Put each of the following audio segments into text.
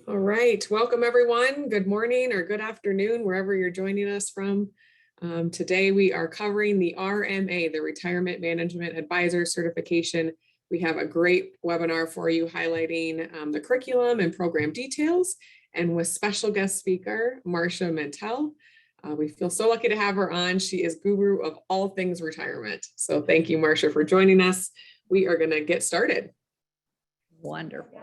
All right, welcome everyone. Good morning or good afternoon, wherever you're joining us from. Today we are covering the RMA, the Retirement Management Advisor Certification. We have a great webinar for you highlighting the curriculum and program details, and with special guest speaker, Marcia Mantell. We feel so lucky to have her on. She is guru of all things retirement. So thank you, Marcia, for joining us. We are going to get started. Wonderful.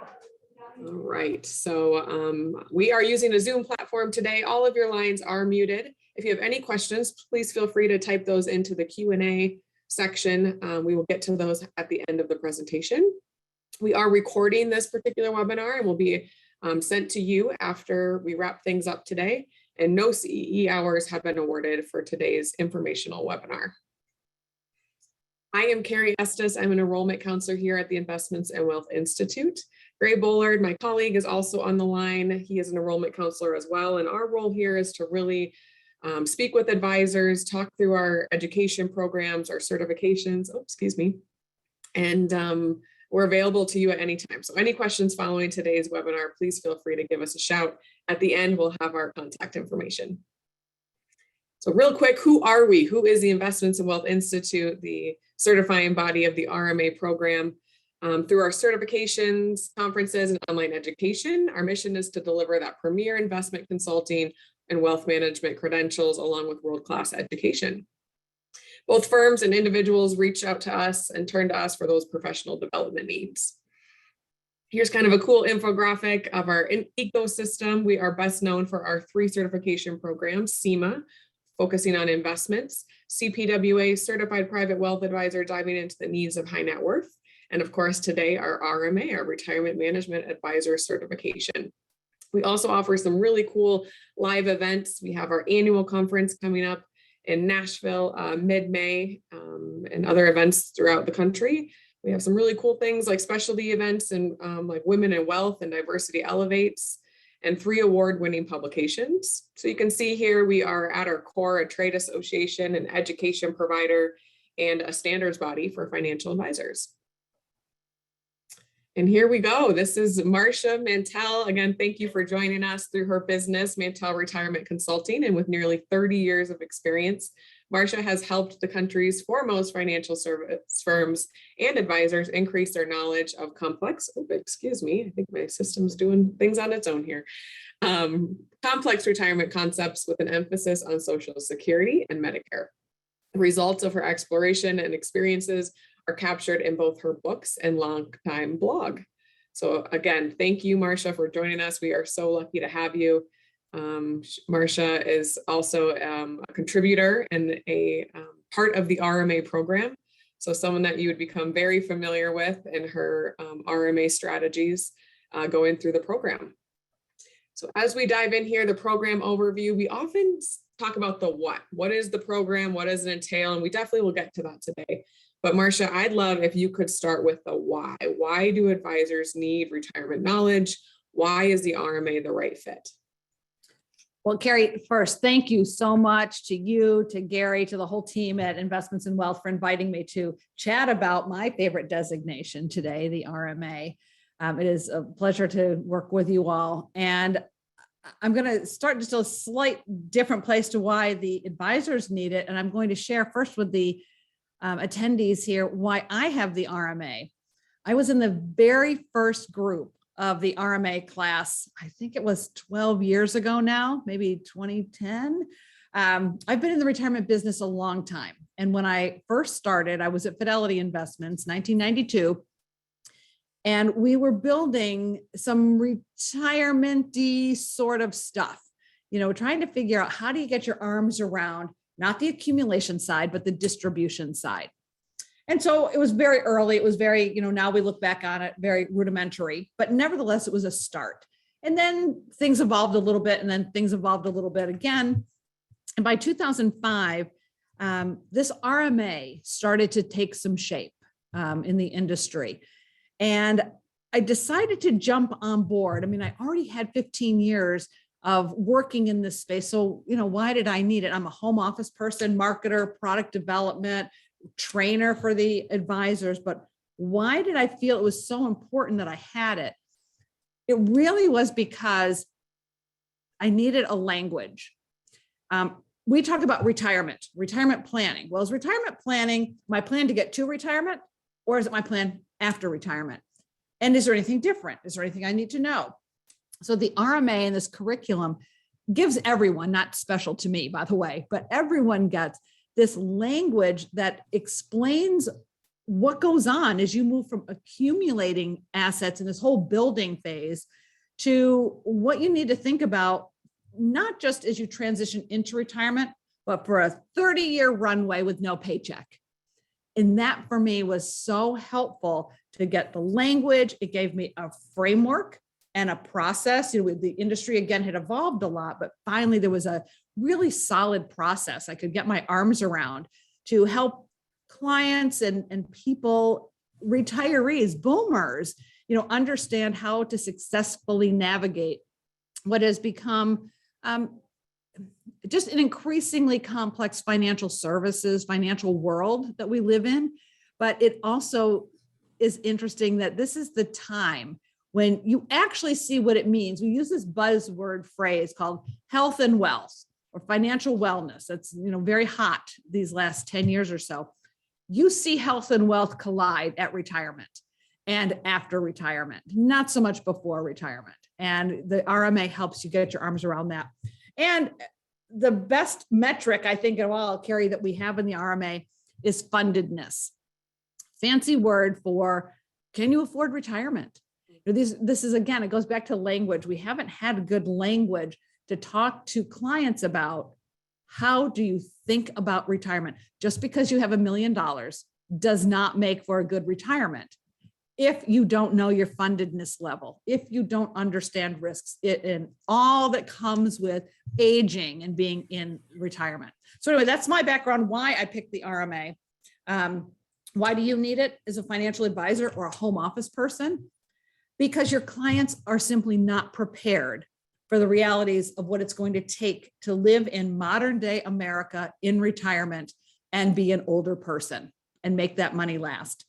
All right, so we are using a Zoom platform today. All of your lines are muted. If you have any questions, please feel free to type those into the Q&A section. We will get to those at the end of the presentation. We are recording this particular webinar and will be sent to you after we wrap things up today. And no CEE hours have been awarded for today's informational webinar. I am Carrie Estes. I'm an enrollment counselor here at the Investments and Wealth Institute. Gray Bullard, my colleague, is also on the line. He is an enrollment counselor as well. And our role here is to really speak with advisors, talk through our education programs, our certifications, and we're available to you at any time. So any questions following today's webinar, please feel free to give us a shout. At the end, we'll have our contact information. So real quick, who are we? Who is the Investments and Wealth Institute, the certifying body of the RMA program? Through our certifications, conferences, and online education, our mission is to deliver that premier investment consulting and wealth management credentials along with world-class education. Both firms and individuals reach out to us and turn to us for those professional development needs. Here's kind of a cool infographic of our ecosystem. We are best known for our 3 certification programs: CIMA, focusing on investments; CPWA, Certified Private Wealth Advisor, diving into the needs of high net worth; and of course, today, our RMA, our Retirement Management Advisor Certification. We also offer some really cool live events. We have our annual conference coming up in Nashville mid-May, and other events throughout the country. We have some really cool things like specialty events and like Women in Wealth and Diversity Elevates, and 3 award-winning publications. So you can see here we are at our core a trade association, an education provider, and a standards body for financial advisors. And here we go. This is Marcia Mantell. Again, thank you for joining us through her business, Mantell Retirement Consulting. And with nearly 30 years of experience, Marcia has helped the country's foremost financial service firms and advisors increase their knowledge of complex, I think my system's doing things on its own here. Complex retirement concepts with an emphasis on Social Security and Medicare. The results of her exploration and experiences are captured in both her books and longtime blog. So again, thank you, Marcia, for joining us. We are so lucky to have you. Marcia is also a contributor and a part of the RMA program. So someone that you would become very familiar with in her RMA strategies going through the program. So as we dive in here, the program overview, we often talk about the what. What is the program? What does it entail? And we definitely will get to that today. But Marcia, I'd love if you could start with the why. Why do advisors need retirement knowledge? Why is the RMA the right fit? Well, Carrie, first, thank you so much to you, to Gary, to the whole team at Investments and Wealth for inviting me to chat about my favorite designation today, the RMA. It is a pleasure to work with you all. And I'm going to start just a slight different place to why the advisors need it. And I'm going to share first with the attendees here why I have the RMA. I was in the very first group of the RMA class. I think it was 12 years ago now, maybe 2010. I've been in the retirement business a long time. And when I first started, I was at Fidelity Investments, 1992. And we were building some retirement-y sort of stuff, trying to figure out how do you get your arms around not the accumulation side, but the distribution side. And so it was very early. It was very, now we look back on it, very rudimentary, but nevertheless, it was a start. And then things evolved a little bit, and then things evolved a little bit again. And by 2005, this RMA started to take some shape in the industry. And I decided to jump on board. I mean, I already had 15 years of working in this space. So, why did I need it? I'm a home office person, marketer, product development, trainer for the advisors. But why did I feel it was so important that I had it? It really was because I needed a language. We talk about retirement planning. Well, is retirement planning my plan to get to retirement, or is it my plan after retirement? And is there anything different? Is there anything I need to know? So the RMA and this curriculum gives everyone, not special to me, by the way, but everyone gets this language that explains what goes on as you move from accumulating assets in this whole building phase to what you need to think about, not just as you transition into retirement, but for a 30-year runway with no paycheck. And that for me was so helpful to get the language. It gave me a framework and a process. The industry again had evolved a lot, but finally there was a really solid process I could get my arms around to help clients and people, retirees, boomers, understand how to successfully navigate what has become just an increasingly complex financial world that we live in. But it also is interesting that this is the time when you actually see what it means. We use this buzzword phrase called health and wealth or financial wellness. That's very hot these last 10 years or so. You see health and wealth collide at retirement and after retirement, not so much before retirement. And the RMA helps you get your arms around that. And the best metric, I think, of all, Carrie, that we have in the RMA is fundedness. Fancy word for, can you afford retirement? This is, again, it goes back to language. We haven't had good language to talk to clients about how do you think about retirement. Just because you have $1 million does not make for a good retirement if you don't know your fundedness level, if you don't understand risks and all that comes with aging and being in retirement. So anyway, that's my background, why I picked the RMA. Why do you need it as a financial advisor or a home office person? Because your clients are simply not prepared for the realities of what it's going to take to live in modern day America in retirement and be an older person and make that money last.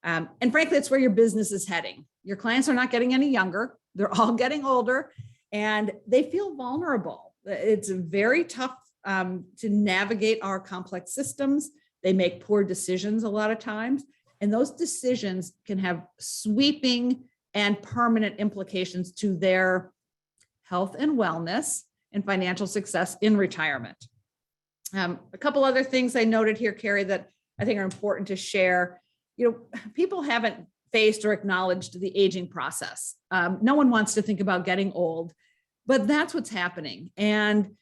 And frankly, it's where your business is heading. Your clients are not getting any younger. They're all getting older and they feel vulnerable. It's very tough to navigate our complex systems. They make poor decisions a lot of times, and those decisions can have sweeping and permanent implications to their health and wellness and financial success in retirement. A couple other things I noted here, Carrie, that I think are important to share. People haven't faced or acknowledged the aging process. No one wants to think about getting old, but that's what's happening. And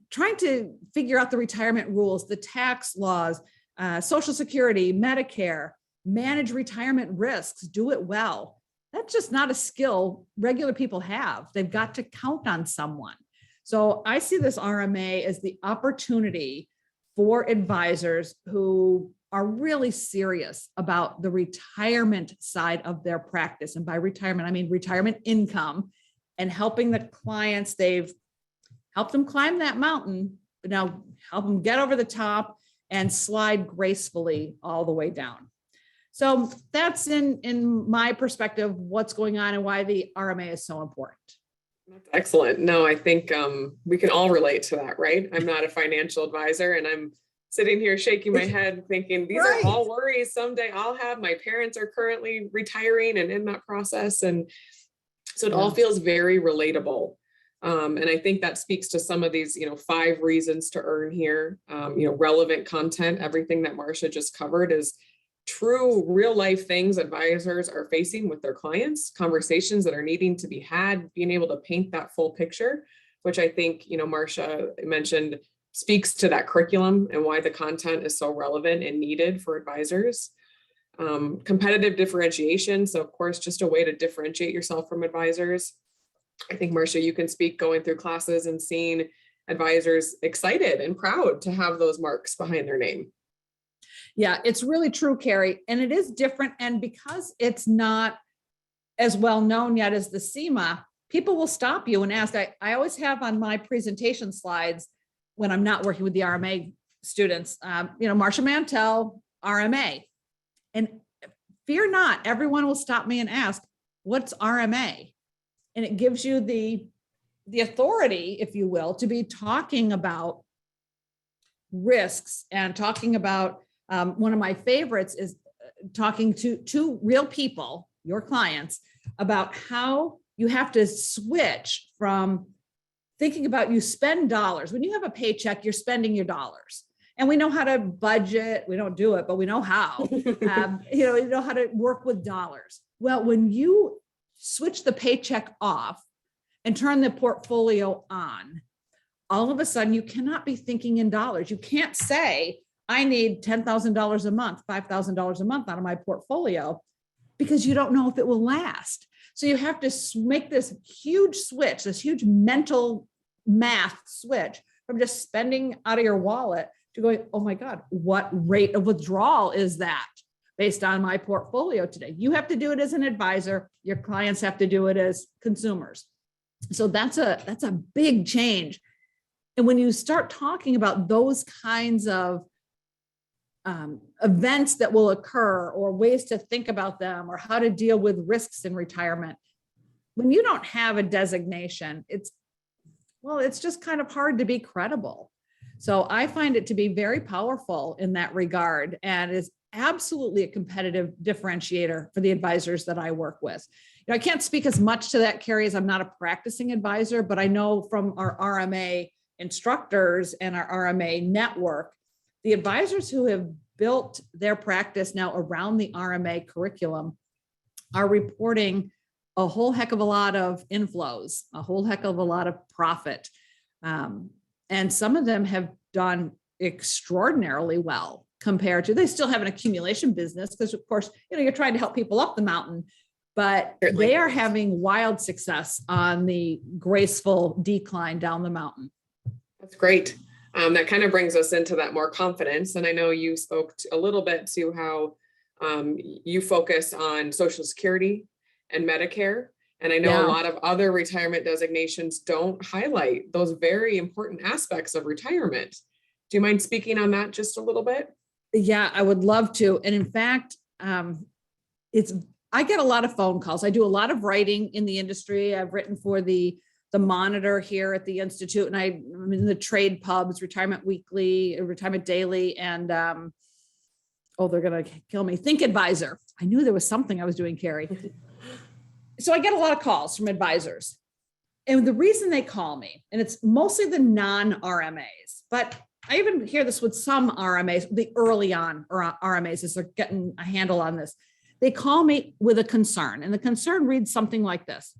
trying to figure out the retirement rules, the tax laws, Social Security, Medicare, manage retirement risks, do it well. That's just not a skill regular people have. They've got to count on someone. So I see this RMA as the opportunity for advisors who are really serious about the retirement side of their practice. And by retirement, I mean retirement income, and helping the clients. They've helped them climb that mountain, but now help them get over the top and slide gracefully all the way down. So that's in my perspective, what's going on and why the RMA is so important. That's excellent. No, I think we can all relate to that, right? I'm not a financial advisor and I'm sitting here shaking my head thinking these are all worries someday I'll have. My parents are currently retiring and in that process. And so it all feels very relatable. And I think that speaks to some of these, 5 reasons to earn here. Relevant content, everything that Marcia just covered is true real life things advisors are facing with their clients, conversations that are needing to be had, being able to paint that full picture, which I think, Marcia mentioned speaks to that curriculum and why the content is so relevant and needed for advisors. Competitive differentiation. So of course, just a way to differentiate yourself from advisors. I think, Marcia, you can speak going through classes and seeing advisors excited and proud to have those marks behind their name. Yeah, it's really true, Carrie. And it is different. And because it's not as well known yet as the CIMA, people will stop you and ask. I always have on my presentation slides when I'm not working with the RMA students, Marcia Mantell, RMA. And fear not, everyone will stop me and ask, what's RMA? And it gives you the authority, if you will, to be talking about risks and talking about, one of my favorites is talking to real people, your clients, about how you have to switch from thinking about you spend dollars. When you have a paycheck, you're spending your dollars. And we know how to budget. We don't do it, but we know how. You know how to work with dollars. Well, when you switch the paycheck off and turn the portfolio on, all of a sudden you cannot be thinking in dollars. You can't say, I need $10,000 a month, $5,000 a month out of my portfolio, because you don't know if it will last. So you have to make this huge switch, this huge mental math switch from just spending out of your wallet to going, oh my God, what rate of withdrawal is that based on my portfolio today? You have to do it as an advisor. Your clients have to do it as consumers. So that's a big change. And when you start talking about those kinds of events that will occur, or ways to think about them, or how to deal with risks in retirement, when you don't have a designation, it's just kind of hard to be credible. So I find it to be very powerful in that regard, and is absolutely a competitive differentiator for the advisors that I work with. I can't speak as much to that, Carrie, as I'm not a practicing advisor, but I know from our RMA instructors and our RMA network, the advisors who have built their practice now around the RMA curriculum are reporting a whole heck of a lot of inflows, a whole heck of a lot of profit. And some of them have done extraordinarily well compared to, they still have an accumulation business because, of course, you're trying to help people up the mountain, but Certainly. They are having wild success on the graceful decline down the mountain. That's great. That kind of brings us into that more confidence. And I know you spoke a little bit to how you focus on Social Security and Medicare. And I know a lot of other retirement designations don't highlight those very important aspects of retirement. Do you mind speaking on that just a little bit? Yeah, I would love to. And in fact, I get a lot of phone calls. I do a lot of writing in the industry. I've written for the Monitor here at the Institute, and I'm in the trade pubs, Retirement Weekly, Retirement Daily, and they're going to kill me. Think Advisor. I knew there was something I was doing, Carrie. So I get a lot of calls from advisors. And the reason they call me, and it's mostly the non-RMAs, but I even hear this with some RMAs, the early on RMAs, as they're getting a handle on this. They call me with a concern, and the concern reads something like this.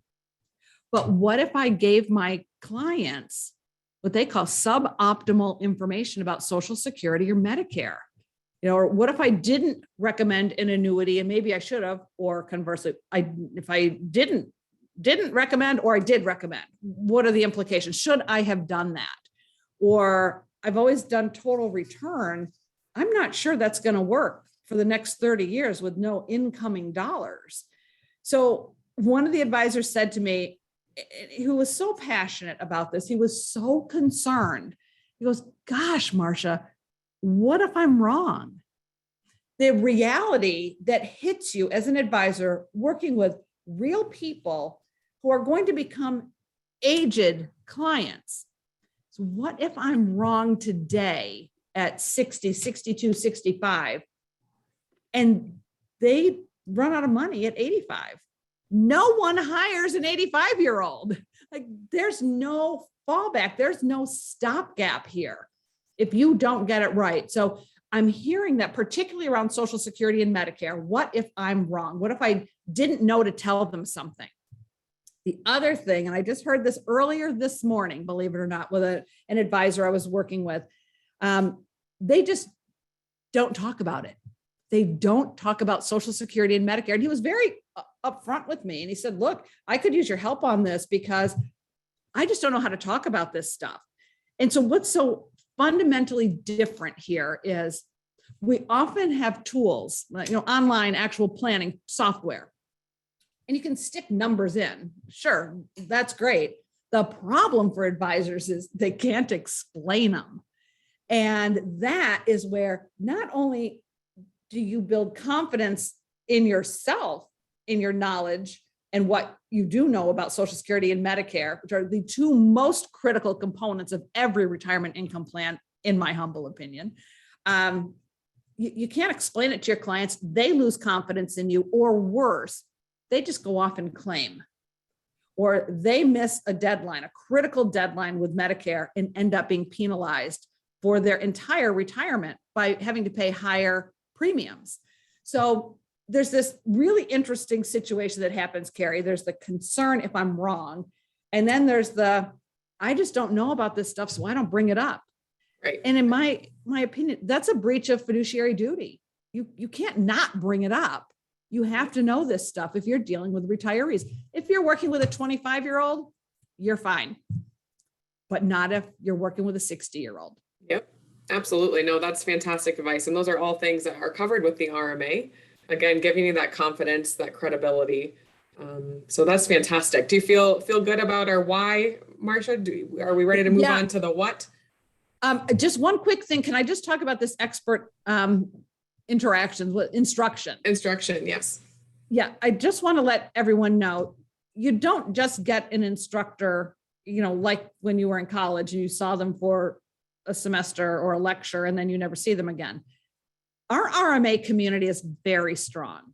But what if I gave my clients what they call suboptimal information about Social Security or Medicare? Or what if I didn't recommend an annuity, and maybe I should have, or conversely, if I didn't recommend, or I did recommend, what are the implications? Should I have done that? Or I've always done total return. I'm not sure that's going to work for the next 30 years with no incoming dollars. So one of the advisors said to me, who was so passionate about this, he was so concerned. He goes, gosh, Marcia, what if I'm wrong? The reality that hits you as an advisor working with real people who are going to become aged clients. So what if I'm wrong today at 60, 62, 65, and they run out of money at 85? No one hires an 85-year-old. Like, there's no fallback. There's no stopgap here if you don't get it right. So I'm hearing that particularly around Social Security and Medicare. What if I'm wrong? What if I didn't know to tell them something? The other thing, and I just heard this earlier this morning, believe it or not, with an advisor I was working with, they just don't talk about it. They don't talk about Social Security and Medicare. And he was very upfront with me. And he said, look, I could use your help on this because I just don't know how to talk about this stuff. And so what's so fundamentally different here is we often have tools, online actual planning software, and you can stick numbers in. Sure, that's great. The problem for advisors is they can't explain them. And that is where not only do you build confidence in yourself, in your knowledge and what you do know about Social Security and Medicare, which are the two most critical components of every retirement income plan, in my humble opinion. You can't explain it to your clients. They lose confidence in you, or worse, they just go off and claim, or they miss a deadline, a critical deadline with Medicare, and end up being penalized for their entire retirement by having to pay higher premiums. So there's this really interesting situation that happens, Carrie. There's the concern if I'm wrong. And then there's I just don't know about this stuff, so I don't bring it up. Right. And in my opinion, that's a breach of fiduciary duty. You can't not bring it up. You have to know this stuff if you're dealing with retirees. If you're working with a 25-year-old, you're fine, but not if you're working with a 60-year-old. Yep, absolutely. No, that's fantastic advice. And those are all things that are covered with the RMA. Again, giving you that confidence, that credibility. So that's fantastic. Do you feel good about our why, Marcia? Are we ready to move on to the what? Just one quick thing. Can I just talk about this expert interactions with instruction? Instruction, yes. Yeah, I just want to let everyone know, you don't just get an instructor, like when you were in college and you saw them for a semester or a lecture and then you never see them again. Our RMA community is very strong.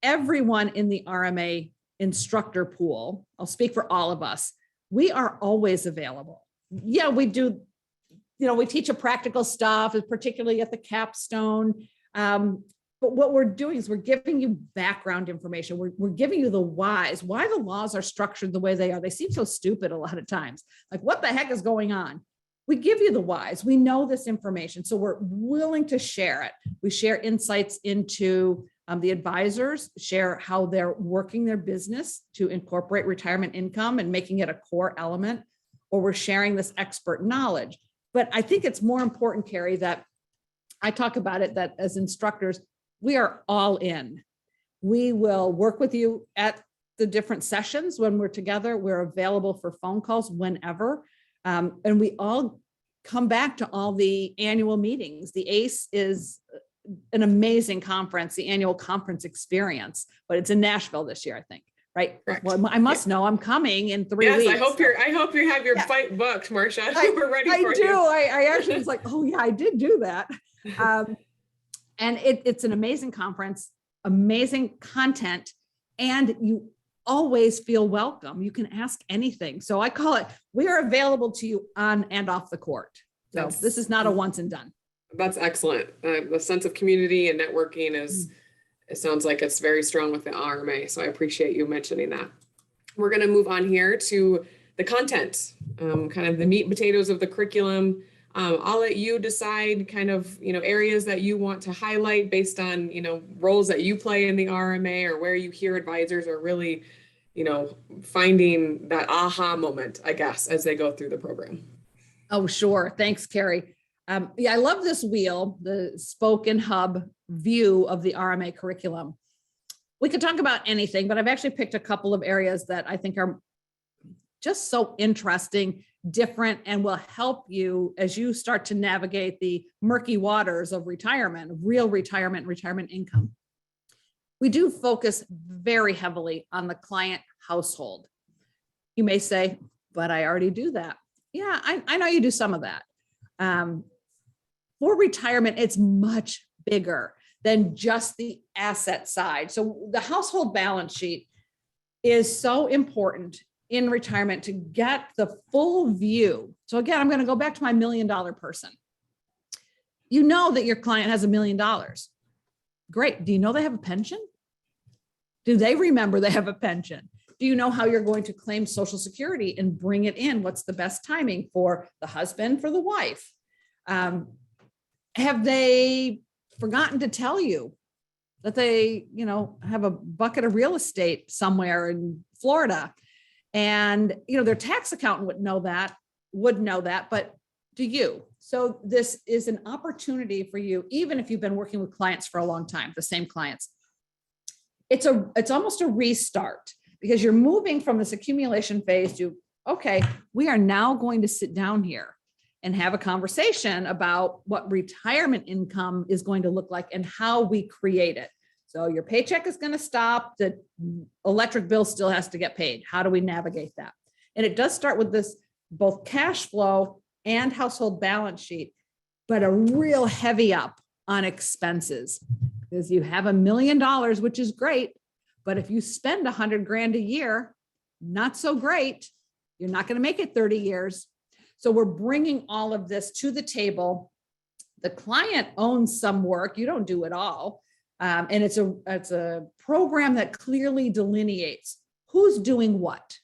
Everyone in the RMA instructor pool, I'll speak for all of us, we are always available. Yeah, we do, we teach a practical stuff, particularly at the Capstone. But what we're doing is we're giving you background information. We're giving you the whys, why the laws are structured the way they are. They seem so stupid a lot of times. Like, what the heck is going on? We give you the whys. We know this information, so we're willing to share it. We share insights into the advisors, share how they're working their business to incorporate retirement income and making it a core element, or we're sharing this expert knowledge. But I think it's more important, Carrie, that I talk about it, that as instructors, we are all in. We will work with you at the different sessions when we're together. We're available for phone calls whenever. And we all come back to all the annual meetings. The ACE is an amazing conference, the annual conference experience, but it's in Nashville this year, I think. Right. Correct. Well, I must know I'm coming in 3 weeks. Yes, I hope you have your flight booked, Marcia. We're ready for you. I do. I actually was like, oh yeah, I did do that. And it's an amazing conference, amazing content, and you always feel welcome. You can ask anything. So I call it, we are available to you on and off the court. So this is not a once and done. That's excellent. The sense of community and networking it sounds like it's very strong with the RMA. So I appreciate you mentioning that. We're going to move on here to the content, kind of the meat and potatoes of the curriculum. I'll let you decide kind of, areas that you want to highlight based on, roles that you play in the RMA, or where you hear advisors are really, finding that aha moment, I guess, as they go through the program. Oh, sure. Thanks, Carrie. Yeah, I love this wheel, the spoke and hub view of the RMA curriculum. We could talk about anything, but I've actually picked a couple of areas that I think are just so interesting, different, and will help you as you start to navigate the murky waters of retirement, of real retirement income. We do focus very heavily on the client household. You may say, but I already do that. Yeah, I know you do some of that. For retirement, it's much bigger than just the asset side. So the household balance sheet is so important in retirement to get the full view. So again, I'm going to go back to my $1 million person. You know that your client has $1 million. Great. Do you know they have a pension? Do they remember they have a pension? Do you know how you're going to claim Social Security and bring it in? What's the best timing for the husband, for the wife? Have they forgotten to tell you that they, have a bucket of real estate somewhere in Florida? And, their tax accountant would know that, but do you? So this is an opportunity for you, even if you've been working with clients for a long time, the same clients. It's almost a restart, because you're moving from this accumulation phase to, okay, we are now going to sit down here and have a conversation about what retirement income is going to look like and how we create it. So your paycheck is going to stop. The electric bill still has to get paid. How do we navigate that? And it does start with this, both cash flow and household balance sheet, but a real heavy up on expenses, because you have $1 million, which is great. But if you spend 100 grand a year, not so great. You're not going to make it 30 years. So we're bringing all of this to the table. The client owns some work. You don't do it all. And it's a program that clearly delineates who's doing what.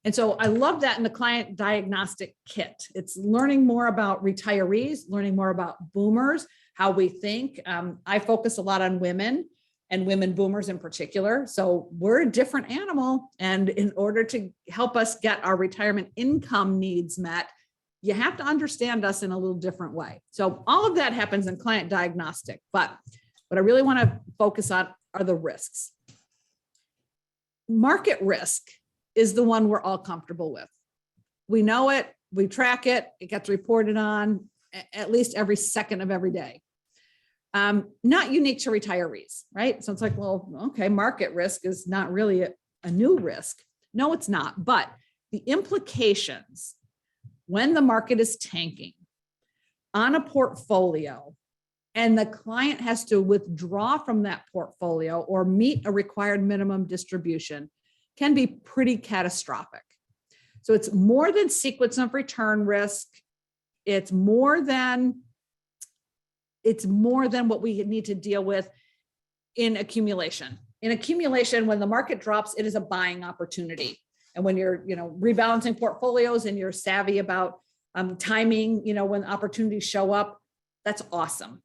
And so I love that in the client diagnostic kit. It's learning more about retirees, learning more about boomers, how we think. I focus a lot on women and women boomers in particular. So we're a different animal. And in order to help us get our retirement income needs met, you have to understand us in a little different way. So all of that happens in client diagnostic. But what I really want to focus on are the risks. Market risk is the one we're all comfortable with. We know it, we track it, it gets reported on at least every second of every day. Not unique to retirees, right? So it's like, well, okay, market risk is not really a new risk. No, it's not. But the implications when the market is tanking on a portfolio and the client has to withdraw from that portfolio or meet a required minimum distribution can be pretty catastrophic. So it's more than sequence of return risk. It's more than what we need to deal with in accumulation. In accumulation, when the market drops, it is a buying opportunity. And when you're, rebalancing portfolios and you're savvy about timing, when opportunities show up, that's awesome.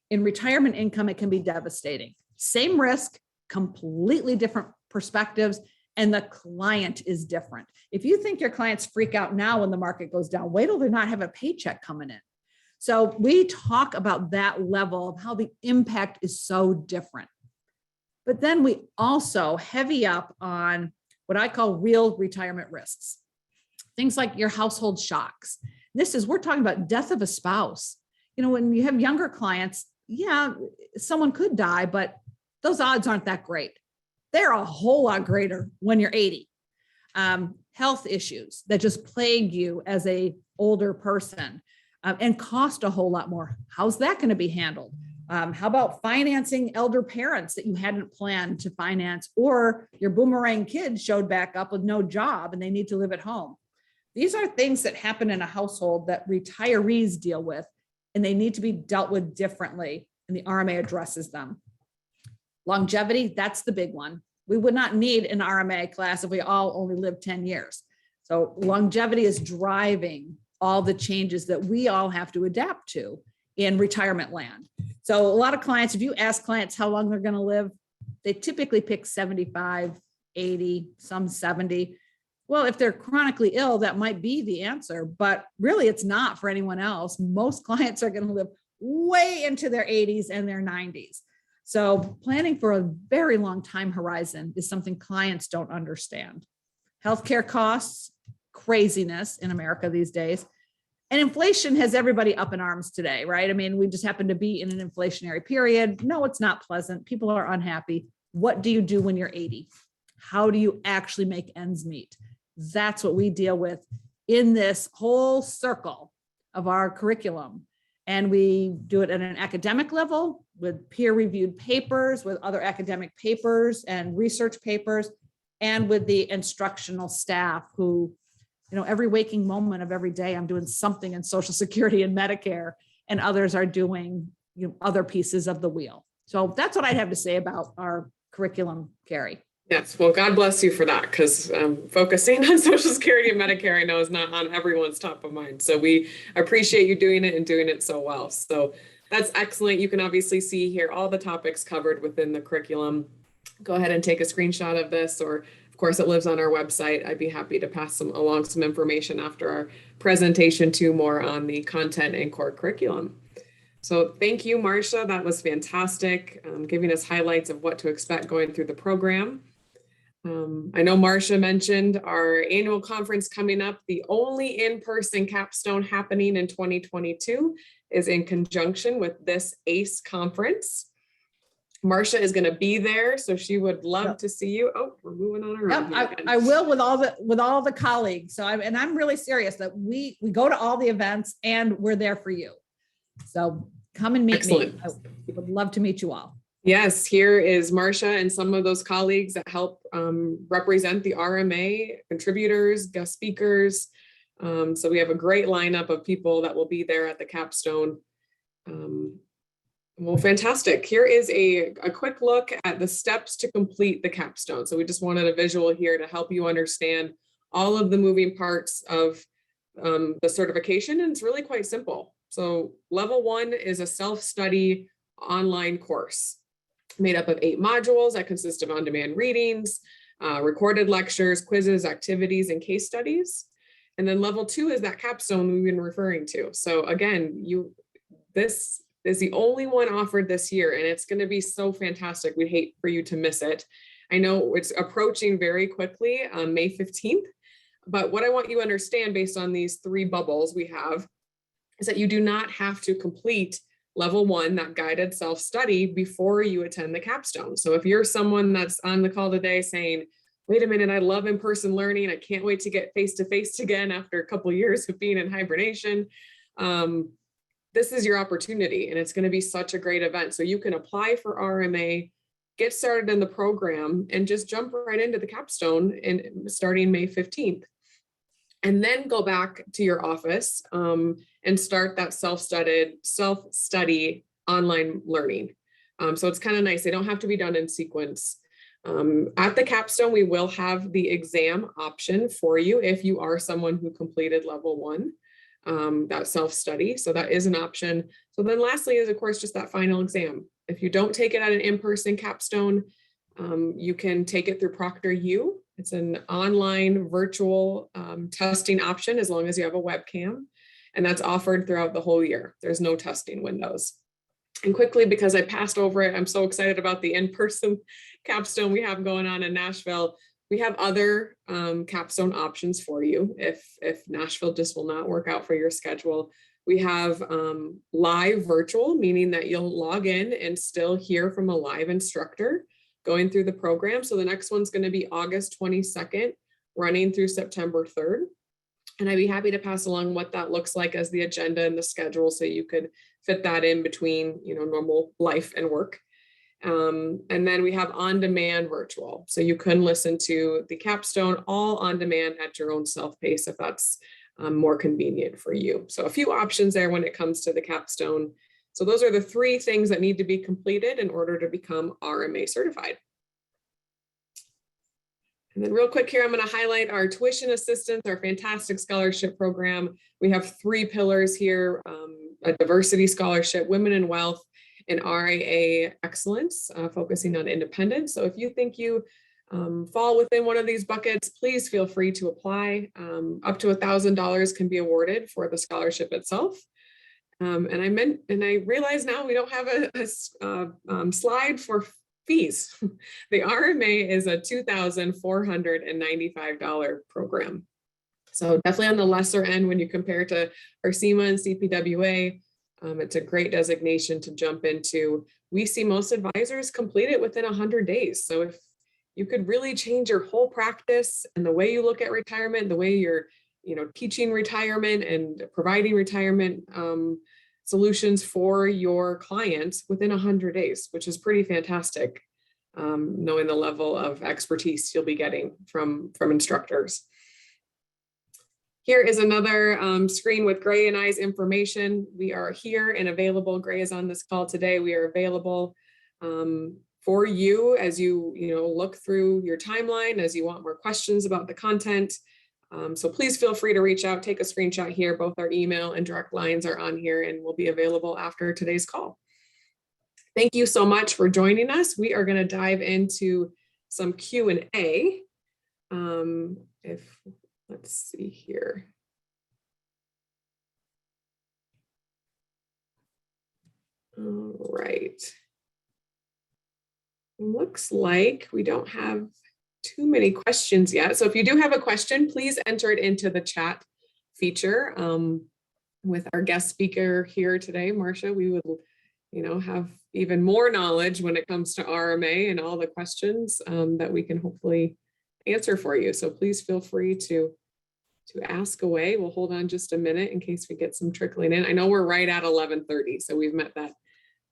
In retirement income, it can be devastating. Same risk, completely different perspectives, and the client is different. If you think your clients freak out now when the market goes down, wait till they not have a paycheck coming in. So we talk about that level of how the impact is so different. But then we also heavy up on what I call real retirement risks. Things like your household shocks. We're talking about death of a spouse. When you have younger clients, yeah, someone could die, but those odds aren't that great. They're a whole lot greater when you're 80. Health issues that just plague you as a older person. And cost a whole lot more. How's that going to be handled? How about financing elder parents that you hadn't planned to finance, or your boomerang kid showed back up with no job and they need to live at home? These are things that happen in a household that retirees deal with, and they need to be dealt with differently, and the RMA addresses them. Longevity, that's the big one. We would not need an RMA class if we all only lived 10 years. So longevity is driving all the changes that we all have to adapt to in retirement land. So a lot of clients, if you ask clients how long they're going to live, they typically pick 75, 80, some 70. Well, if they're chronically ill, that might be the answer, but really it's not for anyone else. Most clients are going to live way into their 80s and their 90s. So planning for a very long time horizon is something clients don't understand. Healthcare costs, craziness in America these days. And inflation has everybody up in arms today, right? I mean, we just happen to be in an inflationary period. No, it's not pleasant. People are unhappy. What do you do when you're 80? How do you actually make ends meet? That's what we deal with in this whole circle of our curriculum. And we do it at an academic level with peer-reviewed papers, with other academic papers and research papers, and with the instructional staff who, every waking moment of every day, I'm doing something in Social Security and Medicare, and others are doing other pieces of the wheel. So that's what I'd have to say about our curriculum, Carrie. Yes, well, God bless you for that, because focusing on Social Security and Medicare, I know, is not on everyone's top of mind. So we appreciate you doing it and doing it so well. So that's excellent. You can obviously see here all the topics covered within the curriculum. Go ahead and take a screenshot of this, or of course it lives on our website. I'd be happy to pass along some information after our presentation too, more on the content and core curriculum. So thank you, Marcia. That was fantastic, giving us highlights of what to expect going through the program. I know Marcia mentioned our annual conference coming up. The only in-person Capstone happening in 2022 is in conjunction with this ACE conference. Marcia is going to be there, so she would love Yep. to see you. Oh, we're moving on around. Yep, I will with all the colleagues. So I'm really serious that we go to all the events and we're there for you. So come and meet Excellent. me. I would love to meet you all. Yes, here is Marcia and some of those colleagues that help represent the RMA, contributors, guest speakers. So we have a great lineup of people that will be there at the Capstone. Well, fantastic. Here is a quick look at the steps to complete the Capstone. So we just wanted a visual here to help you understand all of the moving parts of the certification, and it's really quite simple. So level 1 is a self-study online course made up of 8 modules that consist of on-demand readings, recorded lectures, quizzes, activities, and case studies. And then level 2 is that capstone we've been referring to. So again, this is the only one offered this year, and it's going to be so fantastic. We'd hate for you to miss it. I know it's approaching very quickly on May 15th, but what I want you to understand based on these 3 bubbles we have is that you do not have to complete level 1, that guided self-study, before you attend the capstone. So if you're someone that's on the call today saying, wait a minute, I love in-person learning, I can't wait to get face-to-face again after a couple of years of being in hibernation, this is your opportunity, and it's going to be such a great event. So you can apply for RMA, get started in the program, and just jump right into the capstone starting May 15th. And then go back to your office and start that self-study online learning. So it's kind of nice. They don't have to be done in sequence. At the capstone, we will have the exam option for you if you are someone who completed level 1, that self-study. So that is an option. So then lastly is, of course, just that final exam. If you don't take it at an in-person capstone, you can take it through ProctorU. It's an online virtual testing option as long as you have a webcam, and that's offered throughout the whole year. There's no testing windows. And quickly, because I passed over it, I'm so excited about the in-person capstone we have going on in Nashville. We have other capstone options for you if Nashville just will not work out for your schedule. We have live virtual, meaning that you'll log in and still hear from a live instructor going through the program. So the next one's going to be August 22nd, running through September 3rd. And I'd be happy to pass along what that looks like as the agenda and the schedule, so you could fit that in between, normal life and work. And then we have on-demand virtual. So you can listen to the capstone all on demand at your own self-pace if that's more convenient for you. So a few options there when it comes to the capstone. So those are the 3 things that need to be completed in order to become RMA certified. And then real quick here, I'm going to highlight our tuition assistance, our fantastic scholarship program. We have 3 pillars here, a diversity scholarship, women in wealth, and RIA excellence, focusing on independence. So if you think you fall within one of these buckets, please feel free to apply. Up to $1,000 can be awarded for the scholarship itself. And I realize now we don't have a slide for fees. The RMA is a $2,495 program. So definitely on the lesser end when you compare to our SEMA and CPWA. It's a great designation to jump into. We see most advisors complete it within 100 days. So if you could really change your whole practice and the way you look at retirement, the way you're teaching retirement and providing retirement solutions for your clients within 100 days, which is pretty fantastic, knowing the level of expertise you'll be getting from instructors. Here is another screen with Gray and I's information. We are here and available. Gray is on this call today. We are available for you as you look through your timeline, as you want more questions about the content. So please feel free to reach out, take a screenshot here. Both our email and direct lines are on here and will be available after today's call. Thank you so much for joining us. We are going to dive into some Q&A. Let's see here. All right. Looks like we don't have too many questions yet. So if you do have a question, please enter it into the chat feature. With our guest speaker here today, Marcia, we would have even more knowledge when it comes to RMA and all the questions that we can hopefully answer for you. So please feel free to ask away. We'll hold on just a minute in case we get some trickling in. I know we're right at 11:30, so we've met that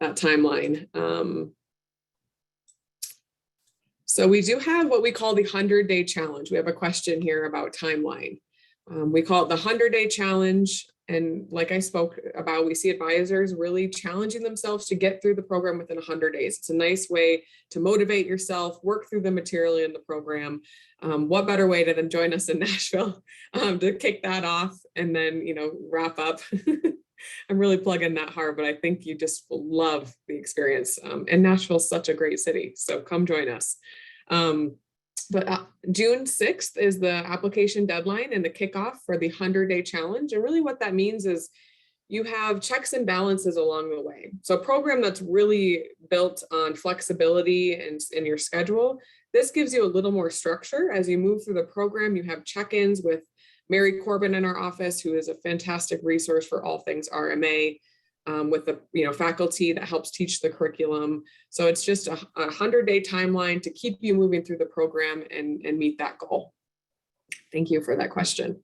timeline. So we do have what we call the 100-day challenge. We have a question here about timeline. We call it the 100-day challenge. And like I spoke about, we see advisors really challenging themselves to get through the program within 100 days. It's a nice way to motivate yourself, work through the material in the program. What better way to then join us in Nashville to kick that off and then, wrap up. I'm really plugging that hard, but I think you just will love the experience. And Nashville's such a great city, so come join us. But June 6th is the application deadline and the kickoff for the 100-day challenge. And really what that means is you have checks and balances along the way. So a program that's really built on flexibility and in your schedule, this gives you a little more structure. As you move through the program, you have check-ins with Mary Corbin in our office, who is a fantastic resource for all things RMA, with the faculty that helps teach the curriculum. So it's just a 100-day timeline to keep you moving through the program and meet that goal. Thank you for that question.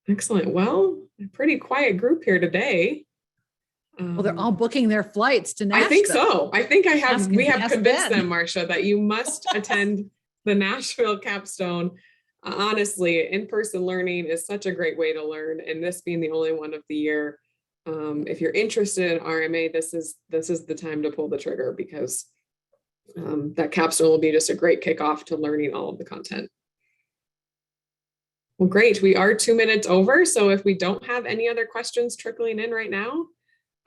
Excellent. Well, a pretty quiet group here today. Well, they're all booking their flights to Nashville. I think so. I think we have convinced them, Marcia, that you must attend the Nashville Capstone. Honestly, in-person learning is such a great way to learn, and this being the only one of the year, if you're interested in RMA, this is the time to pull the trigger, because that capstone will be just a great kickoff to learning all of the content. Well, great. We are 2 minutes over, so if we don't have any other questions trickling in right now,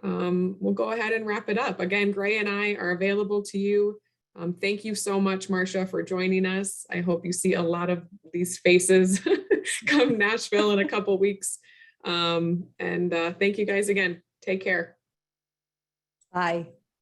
we'll go ahead and wrap it up. Again, Gray and I are available to you. Thank you so much, Marcia, for joining us. I hope you see a lot of these faces come Nashville in a couple weeks. Thank you guys again. Take care. Bye.